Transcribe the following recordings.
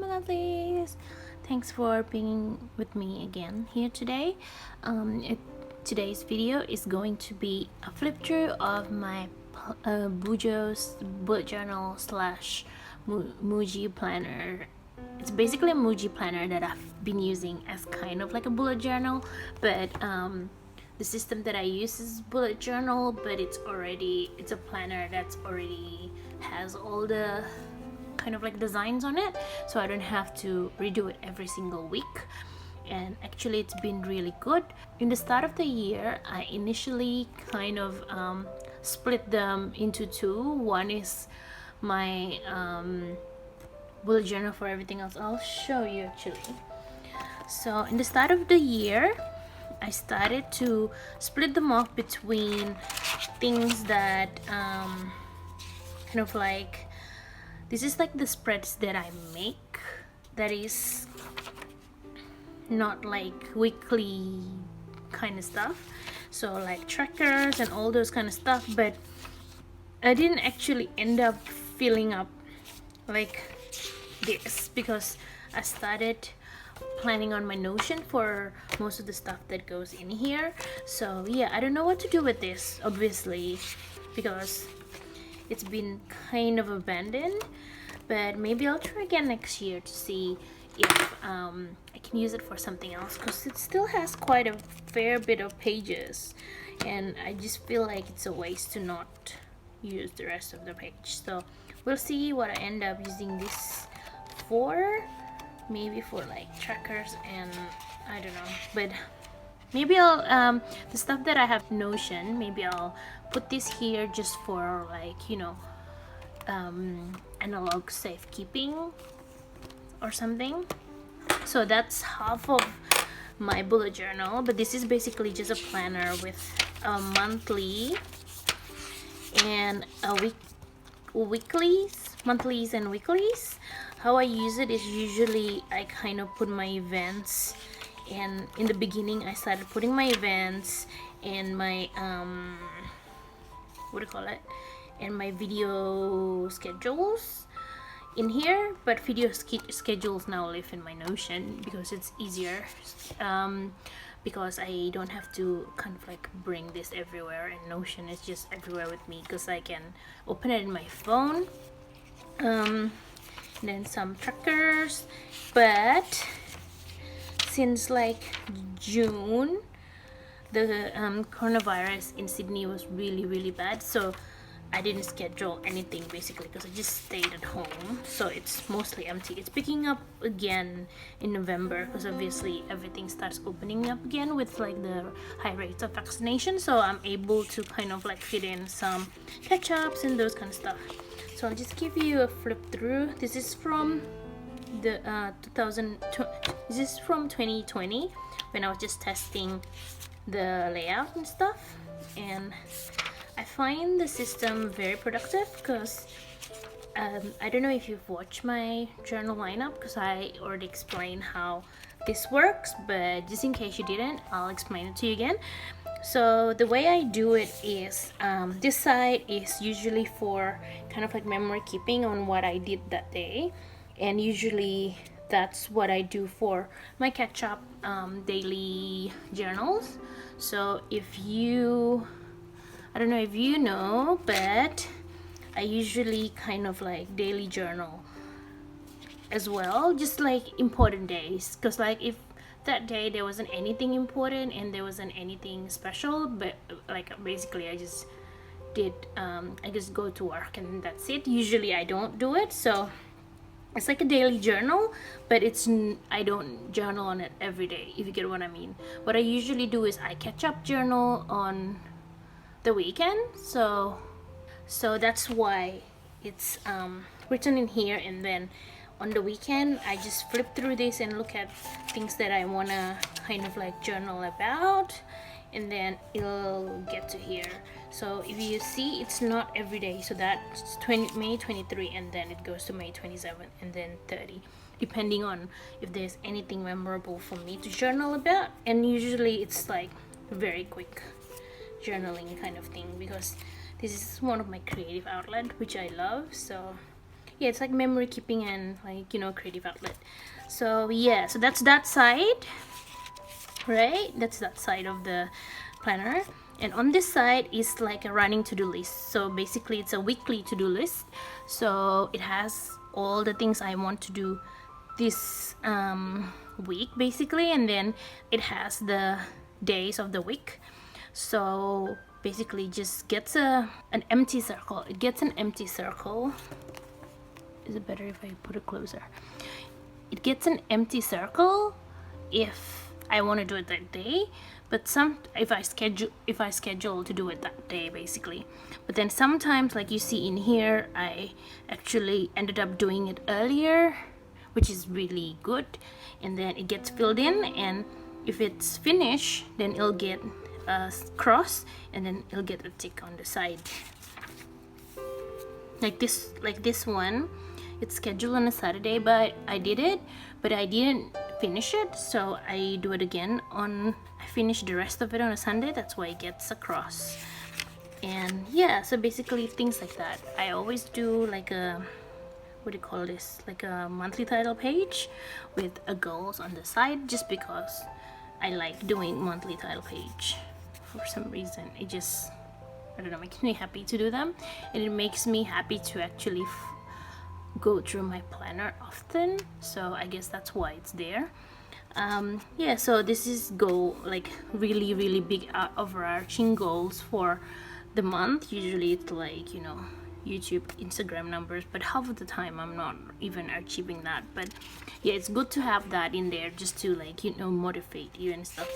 my lovelies, thanks for being with me again here today. Today's video is going to be a flip through of my Bujo's bullet journal slash MUJI planner. It's basically a MUJI planner that I've been using as kind of like a bullet journal, but the system that I use is bullet journal, but it's a planner that's already has all the kind of like designs on it, so I don't have to redo it every single week. And actually it's been really good. In the start of the year, I initially kind of split them into two. One is my bullet journal for everything else. I'll show you actually. So in the start of the year, I started to split them off between things that kind of like, this is like the spreads that I make, that is not like weekly kind of stuff, so like trackers and all those kind of stuff, but I didn't actually end up filling up like this because I started planning on my Notion for most of the stuff that goes in here. So yeah, I don't know what to do with this, obviously, because it's been kind of abandoned, but maybe I'll try again next year to see if I can use it for something else, because it still has quite a fair bit of pages and I just feel like it's a waste to not use the rest of the page. So we'll see what I end up using this for, maybe for like trackers, and I don't know, but maybe I'll the stuff that I have Notion, maybe I'll put this here just for like, you know, analog safekeeping or something. So that's half of my bullet journal, but this is basically just a planner with a monthly and a monthlies and weeklies. How I use it is usually I kind of put my events, and in the beginning I started putting my events and my what do you call it, and my video schedules in here, but video schedules now live in my Notion because it's easier, because I don't have to kind of like bring this everywhere, and Notion is just everywhere with me because I can open it in my phone. Then some trackers, but since like June, the coronavirus in Sydney was really bad, so I didn't schedule anything basically because I just stayed at home, so it's mostly empty. It's picking up again in November because obviously everything starts opening up again with like the high rates of vaccination, so I'm able to kind of like fit in some catch-ups and those kind of stuff. So I'll just give you a flip through. This is from the 2020 when I was just testing the layout and stuff, and I find the system very productive because I don't know if you've watched my journal lineup, because I already explained how this works, but just in case you didn't, I'll explain it to you again. So the way I do it is, this side is usually for kind of like memory keeping on what I did that day, and usually that's what I do for my catch-up daily journals. So if you, I don't know if you know, but I usually kind of like daily journal as well, just like important days, because like if that day there wasn't anything important and there wasn't anything special, but like basically I just did I just go to work and that's it. Usually I don't do it, so it's like a daily journal, but I don't journal on it every day, if you get what I mean. What I usually do is I catch up journal on the weekend, so that's why it's written in here, and then on the weekend I just flip through this and look at things that I want to kind of like journal about, and then it'll get to here. So if you see, it's not every day, so that's May 23, and then it goes to May 27 and then 30, depending on if there's anything memorable for me to journal about. And usually it's like very quick journaling kind of thing, because this is one of my creative outlet which I love. So yeah, it's like memory keeping and like, you know, creative outlet. So yeah, so that's that side, right? That's that side of the planner. And on this side is like a running to-do list. So basically it's a weekly to-do list. So it has all the things I want to do this week basically, and then it has the days of the week. So basically just gets an empty circle. It gets an empty circle. Is it better if I put it closer? It gets an empty circle if I want to do it that day, but if I schedule to do it that day basically. But then sometimes, like you see in here, I actually ended up doing it earlier, which is really good, and then it gets filled in, and if it's finished then it'll get a cross and then it'll get a tick on the side. Like this one, it's scheduled on a Saturday, but I did it, but I didn't finish it, so I do it again on, I finished the rest of it on a Sunday. That's why it gets a cross. And yeah, so basically things like that. I always do like a, what do you call this, like a monthly title page with a goals on the side, just because I like doing monthly title page for some reason. It just, I don't know, makes me happy to do them, and it makes me happy to actually go through my planner often. So I guess that's why it's there. Yeah, so this is like really big overarching goals for the month. Usually it's like, you know, YouTube, Instagram numbers, but half of the time I'm not even achieving that. But yeah, it's good to have that in there just to, like, you know, motivate you and stuff.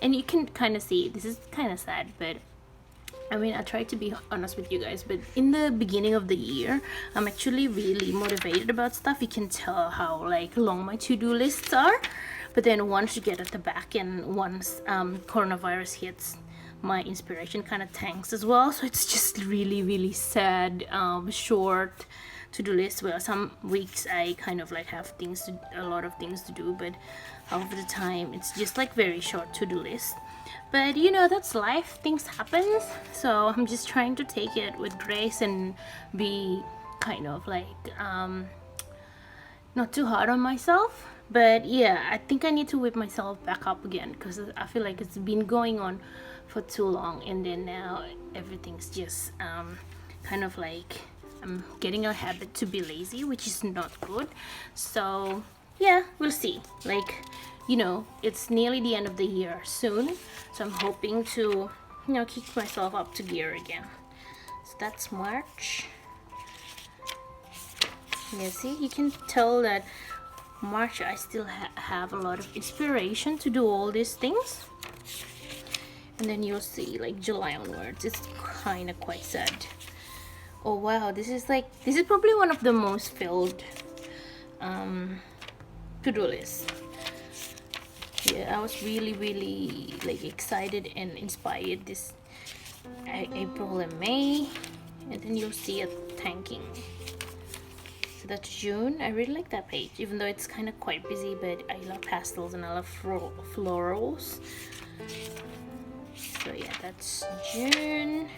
And you can kind of see, this is kind of sad, but I mean, I try to be honest with you guys, but in the beginning of the year, I'm actually really motivated about stuff. You can tell how like long my to-do lists are. But then once you get at the back and once coronavirus hits, my inspiration kind of tanks as well. So it's just really sad, short to-do list. Well, some weeks I kind of like have a lot of things to do, but half of the time it's just like very short to-do list. But you know, that's life, things happen. So I'm just trying to take it with grace and be kind of like not too hard on myself. But yeah, I think I need to whip myself back up again, because I feel like it's been going on for too long, and then now everything's just kind of like I'm getting a habit to be lazy, which is not good. So yeah, we'll see. Like, you know, it's nearly the end of the year soon, so I'm hoping to, you know, kick myself up to gear again. So that's March. Yeah, see, you can tell that March I still have a lot of inspiration to do all these things. And then you'll see like July onwards, it's kind of quite sad. Oh wow, this is probably one of the most filled to-do lists. Yeah, I was really like excited and inspired this April and May, and then you'll see it tanking. So that's June. I really like that page, even though it's kind of quite busy, but I love pastels and I love florals. So yeah, that's June.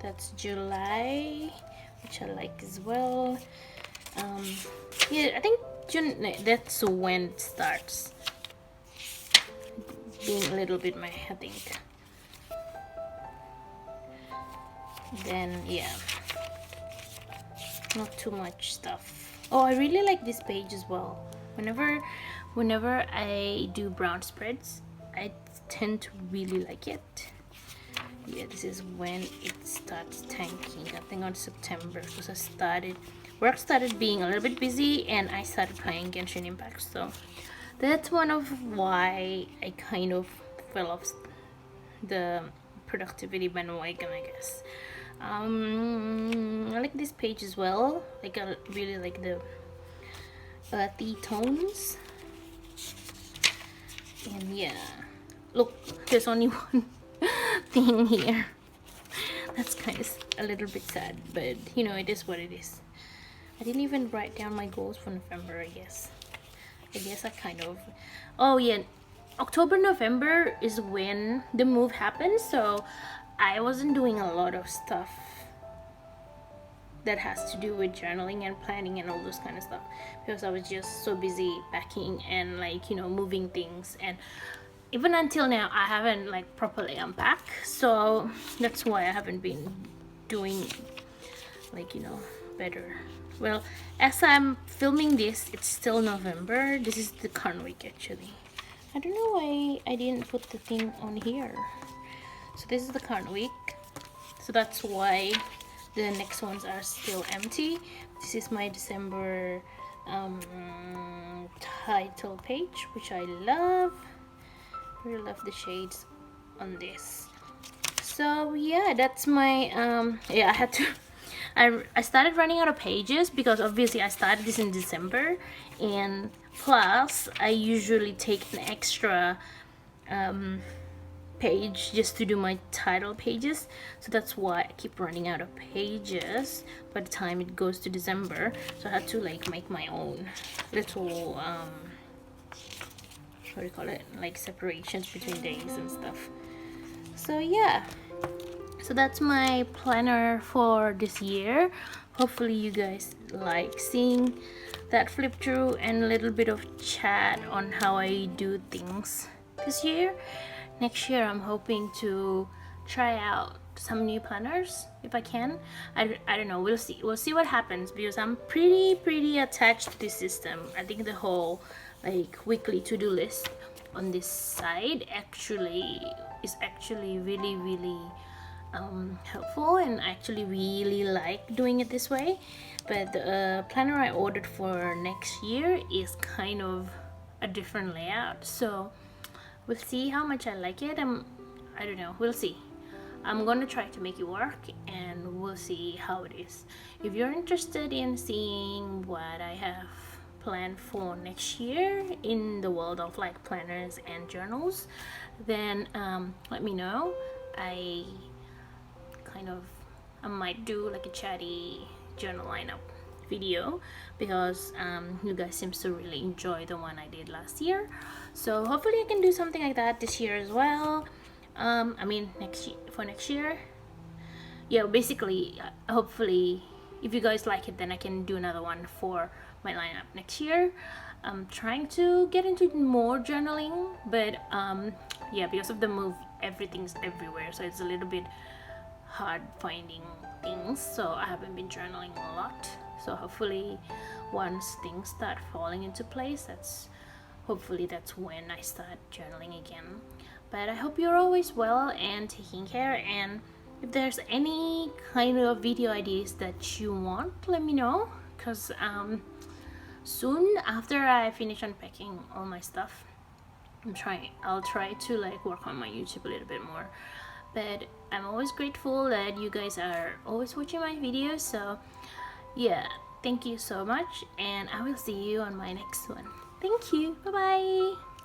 That's July, which I like as well. Yeah, I think June, that's when it starts being a little bit my, I think. Then yeah, not too much stuff. Oh, I really like this page as well. Whenever I do brown spreads, I tend to really like it. Yeah, this is when it starts tanking. I think on September, because work started being a little bit busy and I started playing Genshin Impact. So that's one of why I kind of fell off the productivity bandwagon, I guess. I like this page as well. Like, I really like the earthy tones. And yeah, look, there's only one thing here. That's kind of a little bit sad, but you know, it is what it is. I didn't even write down my goals for November. I guess I kind of, oh yeah, October, November is when the move happened, so I wasn't doing a lot of stuff that has to do with journaling and planning and all those kind of stuff, because I was just so busy packing and like, you know, moving things, and even until now I haven't like properly unpacked, so that's why I haven't been doing like, you know, better. Well, as I'm filming this, it's still November. This is the current week actually. I don't know why I didn't put the thing on here. So this is the current week, so that's why the next ones are still empty. This is my December title page, which I love. Really love the shades on this. So yeah, that's my yeah, I had to I started running out of pages because obviously I started this in December, and plus I usually take an extra page just to do my title pages, so that's why I keep running out of pages by the time it goes to December. So I had to like make my own little what do you call it, like separations between days and stuff. So yeah, so that's my planner for this year. Hopefully you guys like seeing that flip through and a little bit of chat on how I do things this year. Next year I'm hoping to try out some new planners if I can. I don't know, we'll see what happens, because I'm pretty attached to this system. I think the whole like weekly to-do list on this side is actually really helpful, and I actually really like doing it this way. But the planner I ordered for next year is kind of a different layout, so we'll see how much I like it. I don't know, we'll see. I'm gonna try to make it work, and we'll see how it is. If you're interested in seeing what I have planned for next year in the world of like planners and journals, then let me know. I might do like a chatty journal lineup video, because you guys seem to really enjoy the one I did last year. So hopefully I can do something like that this year as well. I mean next year. Yeah, basically hopefully if you guys like it, then I can do another one for my lineup next year. I'm trying to get into more journaling, but yeah, because of the move, everything's everywhere, so it's a little bit hard finding things, so I haven't been journaling a lot. So hopefully once things start falling into place, hopefully that's when I start journaling again. But I hope you're always well and taking care, and if there's any kind of video ideas that you want, let me know, because soon after I finish unpacking all my stuff, I'll try to like work on my YouTube a little bit more. But I'm always grateful that you guys are always watching my videos, so yeah, thank you so much, and I will see you on my next one. Thank you, bye bye.